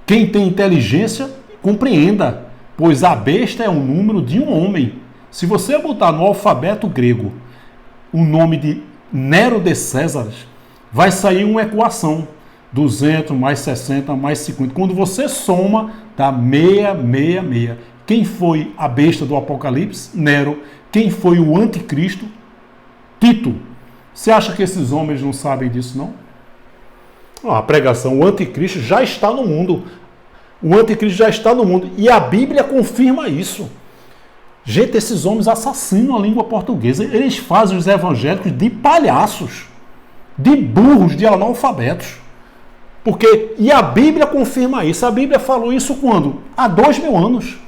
Quem tem inteligência, compreenda, pois a besta é um número de um homem. Se você botar no alfabeto grego o nome de Nero de César, vai sair uma equação. 200 mais 60 mais 50. Quando você soma, dá 666. Quem foi a besta do Apocalipse? Nero. Quem foi o anticristo? Tito. Você acha que esses homens não sabem disso, não? A pregação, o anticristo já está no mundo. O anticristo já está no mundo. E a Bíblia confirma isso. Gente, esses homens assassinam a língua portuguesa. Eles fazem os evangélicos de palhaços, de burros, de analfabetos. E a Bíblia confirma isso. A Bíblia falou isso quando? Há 2000 anos.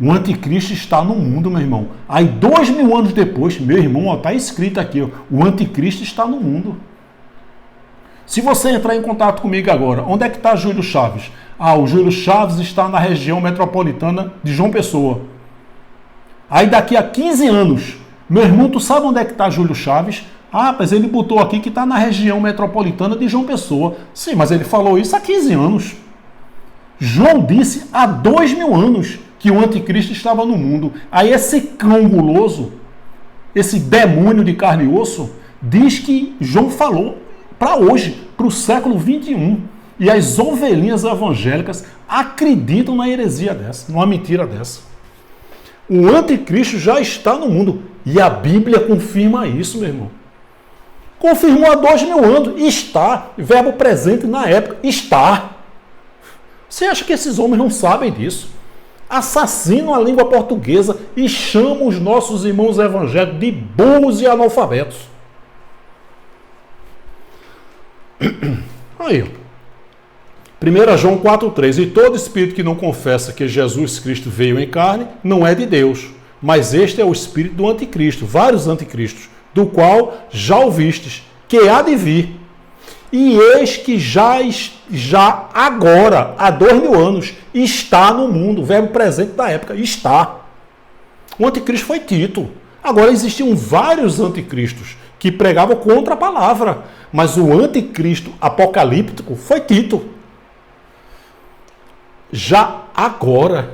O anticristo está no mundo, meu irmão. Aí 2000 anos depois, meu irmão, está escrito aqui, ó, o anticristo está no mundo. Se você entrar em contato comigo agora, onde é que está Júlio Chaves? O Júlio Chaves está na região metropolitana de João Pessoa. Aí daqui a 15 anos, meu irmão, tu sabe onde é que está Júlio Chaves? Mas ele botou aqui que está na região metropolitana de João Pessoa. Sim, mas ele falou isso há 15 anos. João disse há 2000 anos que o anticristo estava no mundo. Aí esse cão guloso, esse demônio de carne e osso, diz que João falou para hoje, para o século 21. E as ovelhinhas evangélicas acreditam na heresia dessa, numa mentira dessa. O anticristo já está no mundo. E a Bíblia confirma isso, meu irmão. Confirmou há 2000 anos. Está. Verbo presente na época. Está. Você acha que esses homens não sabem disso? Assassinam a língua portuguesa e chamam os nossos irmãos evangélicos de burros e analfabetos. Aí, 1 João 4,3. E todo espírito que não confessa que Jesus Cristo veio em carne não é de Deus, mas este é o espírito do anticristo, vários anticristos, do qual já ouvistes, que há de vir. E eis que já agora, há 2000 anos, está no mundo, o verbo presente da época, está. O anticristo foi Tito. Agora existiam vários anticristos que pregavam contra a palavra, mas o anticristo apocalíptico foi Tito. Já agora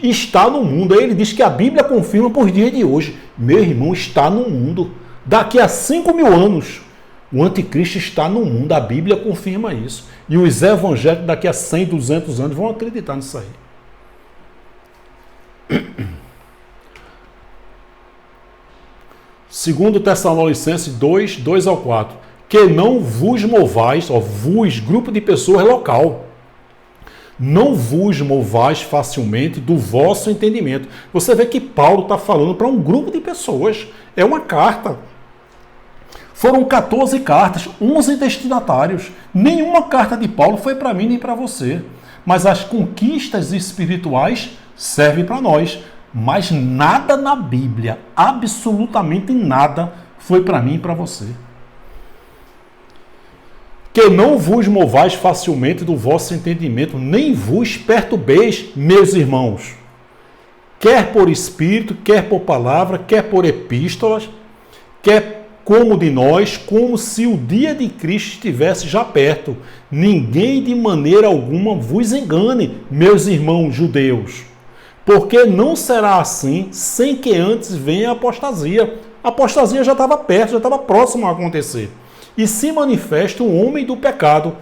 está no mundo. Aí ele diz que a Bíblia confirma por dia de hoje. Meu irmão, está no mundo. Daqui a 5.000 anos, o anticristo está no mundo. A Bíblia confirma isso. E os evangélicos daqui a 100, 200 anos vão acreditar nisso aí. 2 Tessalonicenses 2, 2-4. Que não vos movais, vos, grupo de pessoas local, não vos movais facilmente do vosso entendimento. Você vê que Paulo está falando para um grupo de pessoas. É uma carta. Foram 14 cartas, 11 destinatários. Nenhuma carta de Paulo foi para mim nem para você. Mas as conquistas espirituais servem para nós. Mas nada na Bíblia, absolutamente nada, foi para mim e para você. Que não vos movais facilmente do vosso entendimento, nem vos perturbeis, meus irmãos. Quer por espírito, quer por palavra, quer por epístolas, quer como de nós, como se o dia de Cristo estivesse já perto. Ninguém de maneira alguma vos engane, meus irmãos judeus. Porque não será assim sem que antes venha a apostasia. A apostasia já estava perto, já estava próximo a acontecer. E se manifesta o homem do pecado,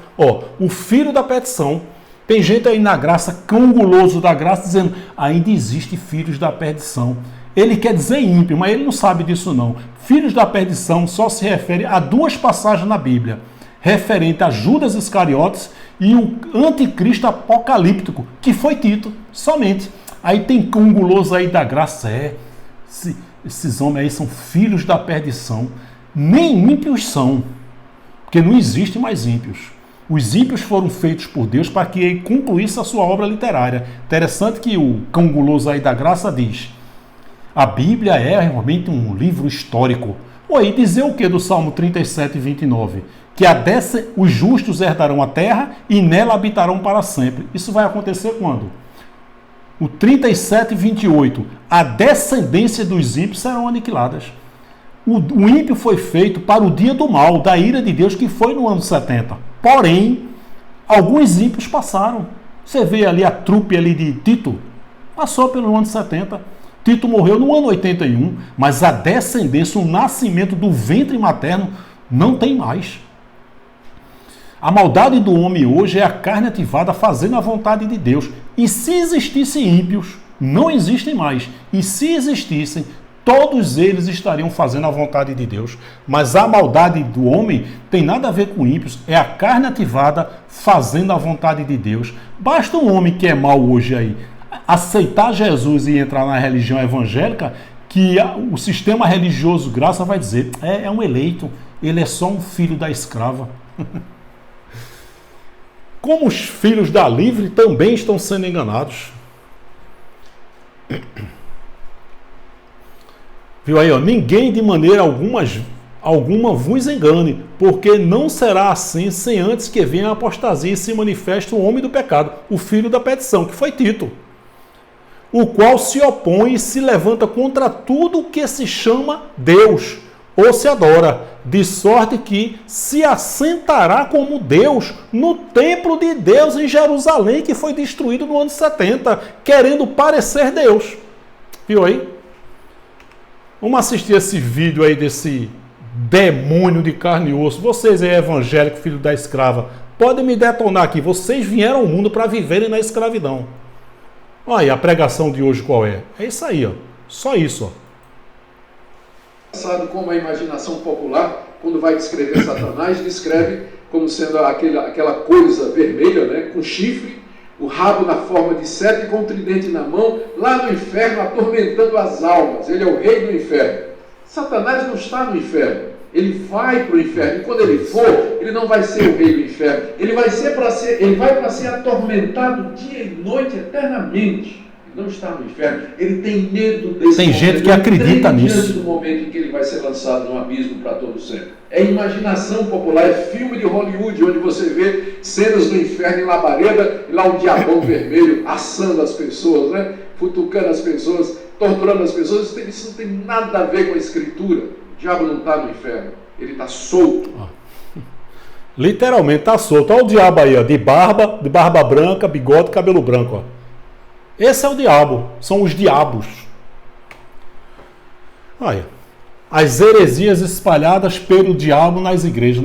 o filho da perdição. Tem gente aí na graça, cão guloso da graça, dizendo, ainda existe filhos da perdição. Ele quer dizer ímpio, mas ele não sabe disso não. Filhos da perdição só se refere a 2 passagens na Bíblia, referente a Judas Iscariotes e o anticristo apocalíptico, que foi Tito, somente. Aí tem cão guloso aí da graça, esses homens aí são filhos da perdição. Nem ímpios são, porque não existem mais ímpios. Os ímpios foram feitos por Deus para que ele concluísse a sua obra literária. Interessante que o cão guloso aí da graça diz, a Bíblia é realmente um livro histórico. E dizer o que do Salmo 37, 29? Que os justos herdarão a terra e nela habitarão para sempre. Isso vai acontecer quando? O 37, 28. A descendência dos ímpios serão aniquiladas. O ímpio foi feito para o dia do mal, da ira de Deus, que foi no ano 70. Porém, alguns ímpios passaram. Você vê ali a trupe ali de Tito, passou pelo ano 70. Tito morreu no ano 81, mas a descendência, o nascimento do ventre materno, não tem mais. A maldade do homem hoje é a carne ativada fazendo a vontade de Deus. E se existissem ímpios, não existem mais. E se existissem, todos eles estariam fazendo a vontade de Deus. Mas a maldade do homem tem nada a ver com ímpios. É a carne ativada fazendo a vontade de Deus. Basta um homem que é mau hoje aí aceitar Jesus e entrar na religião evangélica, que o sistema religioso graça vai dizer, é um eleito, ele é só um filho da escrava. como os filhos da livre também estão sendo enganados. Viu aí, ó? Ninguém de maneira alguma vos engane, porque não será assim sem antes que venha a apostasia e se manifeste o homem do pecado, o filho da perdição, que foi Tito, o qual se opõe e se levanta contra tudo que se chama Deus ou se adora, de sorte que se assentará como Deus no templo de Deus em Jerusalém, que foi destruído no ano 70, querendo parecer Deus. Viu aí? Vamos assistir esse vídeo aí desse demônio de carne e osso. Vocês aí, evangélico, filho da escrava, podem me detonar aqui. Vocês vieram ao mundo para viverem na escravidão. Olha aí, a pregação de hoje qual é? É isso aí, ó. Só isso, ó. Como a imaginação popular, quando vai descrever Satanás, descreve como sendo aquela coisa vermelha, né, com chifre, o rabo na forma de seta e com o tridente na mão, lá no inferno, atormentando as almas. Ele é o rei do inferno. Satanás não está no inferno. Ele vai para o inferno. E quando ele for, ele não vai ser o rei do inferno. Ele vai para ser atormentado dia e noite eternamente. Ele não está no inferno. Ele tem medo desse Tem momento. gente que acredita nisso. Diante do momento em que ele vai ser lançado no abismo para todo sempre. É imaginação popular, é filme de Hollywood, onde você vê cenas do inferno em labareda, e lá um diabão vermelho assando as pessoas, né? Futucando as pessoas, torturando as pessoas. Isso não tem nada a ver com a Escritura. O diabo não está no inferno, ele está solto. Literalmente está solto. Olha o diabo aí, ó, de barba branca, bigode, cabelo branco. Ó. Esse é o diabo, são os diabos. Olha, as heresias espalhadas pelo diabo na igreja.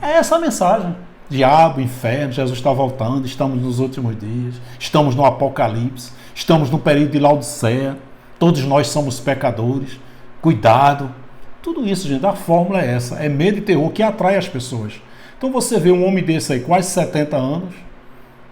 É essa a mensagem. Diabo, inferno, Jesus está voltando, estamos nos últimos dias, estamos no Apocalipse, estamos no período de Laodiceia, todos nós somos pecadores, cuidado. Tudo isso, gente, a fórmula é essa, é medo e terror que atrai as pessoas. Então você vê um homem desse aí, quase 70 anos,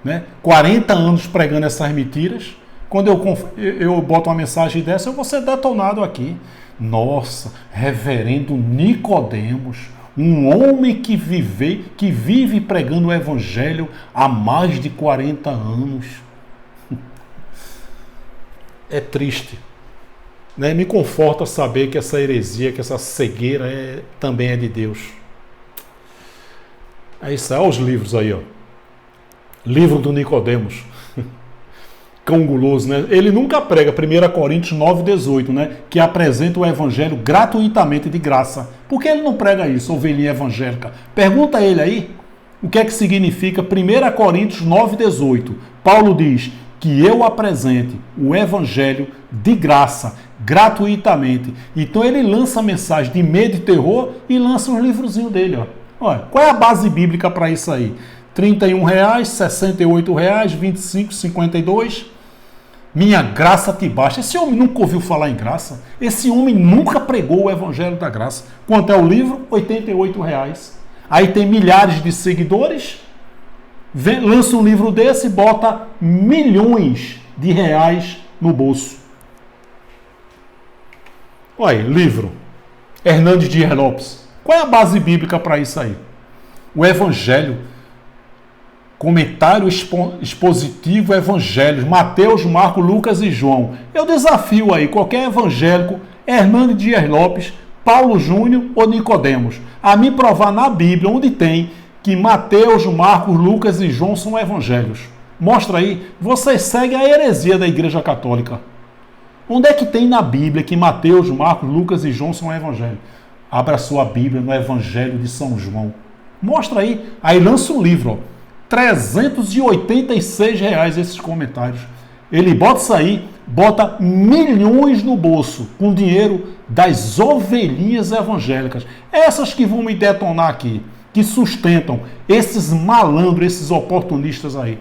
né, 40 anos pregando essas mentiras, quando eu boto uma mensagem dessa, eu vou ser detonado aqui. Nossa, reverendo Nicodemos, um homem que vive pregando o evangelho há mais de 40 anos. É triste. Né? Me conforta saber que essa heresia, que essa cegueira também é de Deus. É isso aí, olha os livros aí, ó. Livro do Nicodemos. Cão guloso, né? Ele nunca prega 1 Coríntios 9,18, né? Que apresenta o evangelho gratuitamente de graça. Por que ele não prega isso, ovelhinha evangélica? Pergunta a ele aí o que é que significa 1 Coríntios 9,18. Paulo diz que eu apresente o evangelho de graça, gratuitamente. Então ele lança a mensagem de medo e terror e lança um livrozinho dele, ó. Olha, qual é a base bíblica para isso aí? R$31, R$68, 25, 52. Minha graça te basta. Esse homem nunca ouviu falar em graça. Esse homem nunca pregou o evangelho da graça. Quanto é o livro? R$88. Aí tem milhares de seguidores. Lança um livro desse e bota milhões de reais no bolso. Olha aí, livro. Hernandes Dias Lopes. Qual é a base bíblica para isso aí? O evangelho. Comentário expositivo evangelhos, Mateus, Marcos, Lucas e João. Eu desafio aí qualquer evangélico, Hernandes Dias Lopes, Paulo Júnior ou Nicodemos, a me provar na Bíblia onde tem que Mateus, Marcos, Lucas e João são evangelhos. Mostra aí, vocês seguem a heresia da Igreja Católica. Onde é que tem na Bíblia que Mateus, Marcos, Lucas e João são evangelhos? Abra a sua Bíblia no Evangelho de São João. Mostra aí, aí lança um livro, ó. R$386 esses comentários. Ele bota isso aí, bota milhões no bolso com dinheiro das ovelhinhas evangélicas. Essas que vão me detonar aqui, que sustentam esses malandros, esses oportunistas aí.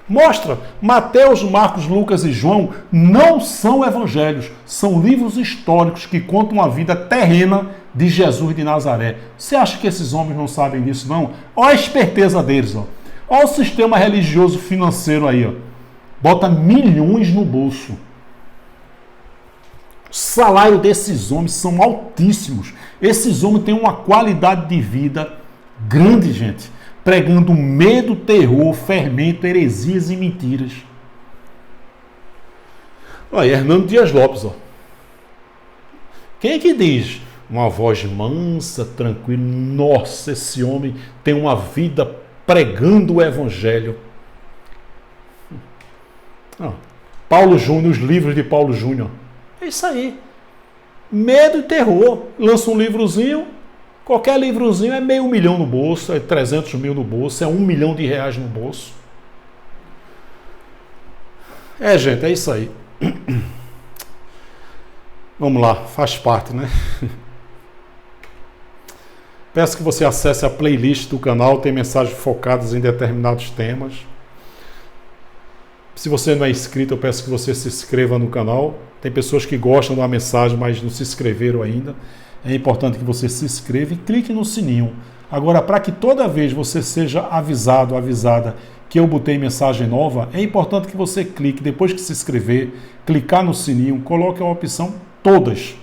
Mostra, Mateus, Marcos, Lucas e João não são evangelhos, são livros históricos que contam a vida terrena de Jesus de Nazaré. Você acha que esses homens não sabem disso, não? Olha a esperteza deles, ó. Olha o sistema religioso financeiro aí, ó. Bota milhões no bolso. O salário desses homens são altíssimos. Esses homens têm uma qualidade de vida grande, gente. pregando medo, terror, fermento, heresias e mentiras. Olha, Hernando Dias Lopes, ó. Quem é que diz? Uma voz mansa, tranquila. Nossa, esse homem tem uma vida pregando o evangelho. Paulo Júnior, os livros de Paulo Júnior. É isso aí. Medo e terror. Lança um livrozinho. Qualquer livrozinho é R$500 mil no bolso, é 300 mil no bolso, é R$1 milhão no bolso. Gente, é isso aí. Vamos lá, faz parte, né? Peço que você acesse a playlist do canal, tem mensagens focadas em determinados temas. Se você não é inscrito, eu peço que você se inscreva no canal. Tem pessoas que gostam da mensagem, mas não se inscreveram ainda. É importante que você se inscreva e clique no sininho. Agora, para que toda vez você seja avisado, avisada que eu botei mensagem nova, é importante que você clique, depois que se inscrever, clicar no sininho, coloque a opção todas.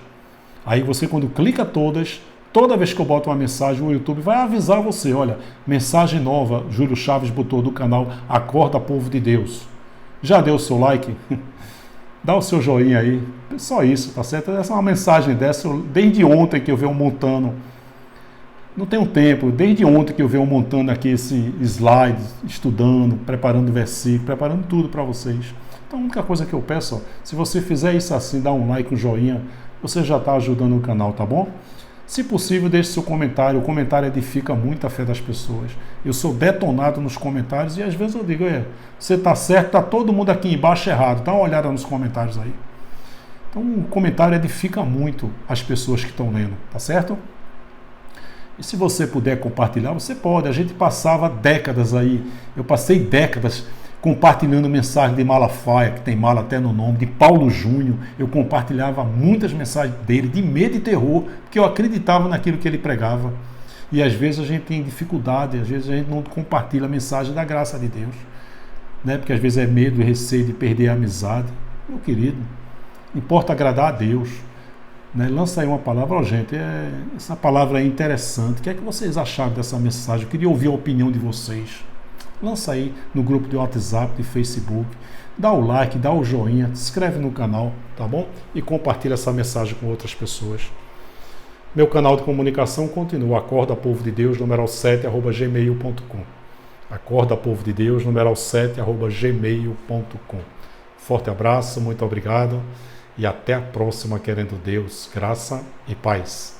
Aí você, quando clica todas, toda vez que eu boto uma mensagem, o YouTube vai avisar você, olha, mensagem nova, Júlio Chaves botou do canal Acorda Povo de Deus. Já deu o seu like? Dá o seu joinha aí. Só isso, tá certo? Essa é uma mensagem dessa, desde ontem que eu venho montando. Não tenho tempo, desde ontem que eu venho montando aqui esse slide, estudando, preparando versículo, preparando tudo para vocês. Então a única coisa que eu peço, se você fizer isso assim, dá um like, um joinha, você já está ajudando o canal, tá bom? Se possível, deixe seu comentário. O comentário edifica muito a fé das pessoas. Eu sou detonado nos comentários e às vezes eu digo, você está certo, está todo mundo aqui embaixo errado. Dá uma olhada nos comentários aí. Então o comentário edifica muito as pessoas que estão lendo, tá certo? E se você puder compartilhar, você pode. A gente passava décadas aí, eu passei décadas compartilhando mensagem de Malafaia, que tem mala até no nome, de Paulo Júnior. Eu compartilhava muitas mensagens dele, de medo e terror, porque eu acreditava naquilo que ele pregava. E às vezes a gente tem dificuldade, às vezes a gente não compartilha a mensagem da graça de Deus, né? Porque às vezes é medo e receio de perder a amizade. Meu querido, importa agradar a Deus. Né? Lança aí uma palavra, gente, essa palavra é interessante. O que é que vocês acharam dessa mensagem? Eu queria ouvir a opinião de vocês. Lança aí no grupo de WhatsApp, de Facebook, dá o like, dá o joinha, se inscreve no canal, tá bom? E compartilha essa mensagem com outras pessoas. Meu canal de comunicação continua, Acorda Povo de Deus, numeral 7@gmail.com. Acorda Povo de Deus, numeral 7@gmail.com. Forte abraço, muito obrigado e até a próxima, querendo Deus, graça e paz.